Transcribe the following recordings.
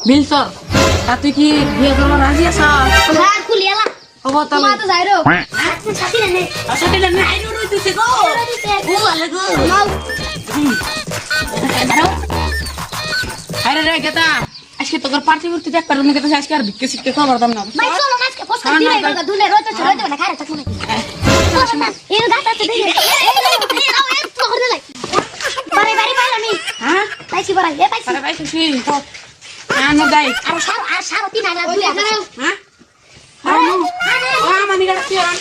Bilsor, tapi ki dia kalau rahasia sah. Aku lihat lah. Oh, tahu. Cuma tuh Zairo. Aku sakit nih. Sakit dan naik dulu itu sih kok. Lagu. Mau. Zairo. Ayo deh kita. Asyik tukar party waktu kita perlu kita saya sekarang bikin ke kamar tamu. Baik kalau mas ke pos kan dia kalau dulu roto roto mana kare tak mana. Ini gata tuh dia. Tuh kerja lagi. Bare lami. Hah? Taisi bare. Ya taisi. Bare sih. Anu dai. Arsaro tina na dulu. Hah? Anu. Wah, mani kada pian.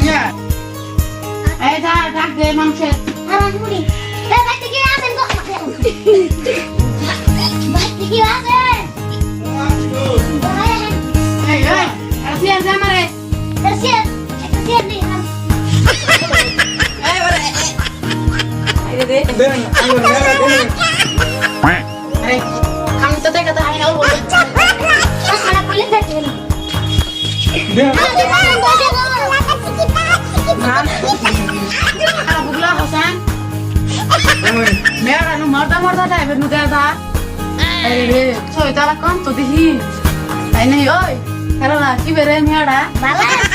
Iya. Dah deh mangse. Aran mudi. Baik dikira asen kok. Baik dikira asen. Hey, Arsian sama re. Tersian nih. Ayo deh. Ayo. Kamu tuh kata ayo lu. Mas anak kulit dah ini. Kalau bugla Hasan. Mera nu marda dai benu da. Ayo, so itala kon to dihi. Ai nahi oi. Karena ki bere mera. Balas.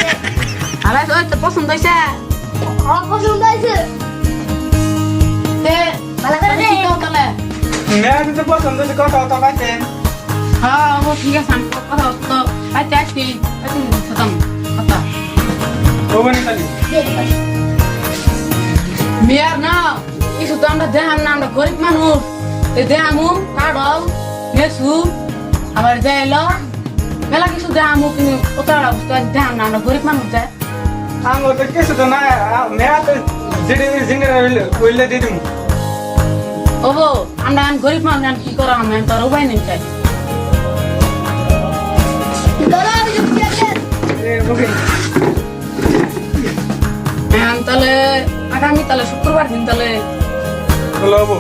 Alas oi to পছন্দ হইছে। পছন্দ হইছে। তে ভালো করে দে। কি কতলে? মেয়া কিন্তু পছন্দ হয়েছে কথা কথা পাইছেন হ্যাঁ ও ঠিক আছে আমি কথা তো আইতে আসছি খতম কথা ওখানে খালি মেয়ার না কিছু তো আমরা দেখাম না আমরা গরিব মানুষ দেখামু কাড়ল নেছু আবার যাইলো মেলা কিছু দেখামু কিন্তু ওটা অবস্থা দেখাম না আমরা গরিব মানুষ যাই আমার তো কিছু তো না মেয়া তো জিনে ওইলে দিয়ে দিব ওবো আমরা গরিব মানুষ কি করা আমি তোর উপায় নেই চাই তাহলে আগামী তাহলে শুক্রবার দিন তাহলে হলো হবো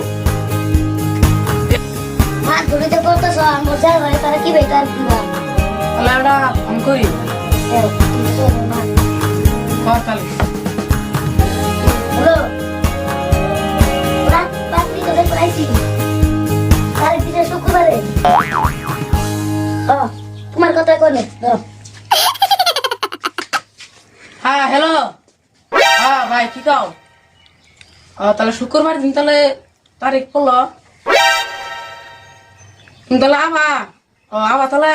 মা তুমি তো করতেছ মজা হয় তারা কি বেকার দিবা তাহলে আমরা ফোন করি কর তাহলে হ্যালো রাত পাত্রী করে প্রাইসি তারিখ দিনে শুক্রবারে তোমার কথা কোনে ধরো হ্যাঁ হ্যালো হ্যাঁ ভাই কি কাও তাহলে শুক্রবার দিন তাহলে তারিখ পড়লো তাহলে আবা তাহলে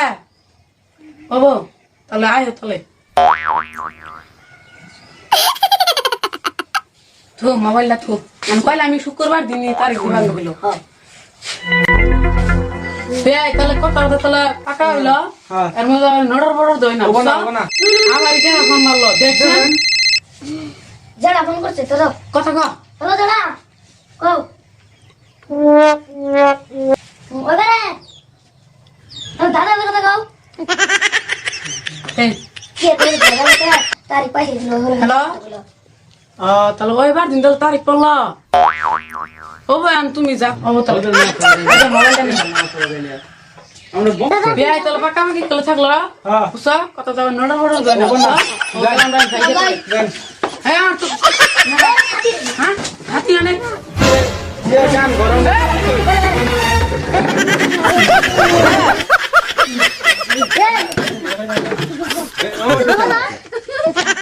হবো তাহলে আয় তাহলে থু মোবাইলটা থু আমি কইলে আমি শুক্রবার দিন তারিখ দিবার হইল তাহলে কথা তাহলে পাকা হইলো এর মধ্যে নড়র বড়র দই না আবার কে ফোন মারলো দেখছেন যারা ফোন করছে তোর কথা কো হ্যালো যারা কও ওরে দাদা কথা কও এই কি তোর দাদা তারিখ পাইছে দিল হ্যালো তাহলে ওইবার দিন তাহলে তারিখ পড়লো ও ভাই তুমি যা ও তাহলে মোবাইলটা নিয়ে আমরা বন্ধ বিয়াই তোলা পাকা আমাকে কলে থাকলো হ্যাঁ। বুঝছো কত যাবে নড়া বড় যায় না বুঝছো আমরা যাই দেন হ্যাঁ আর তো হ্যাঁ হাতি অনেক যে গান গরম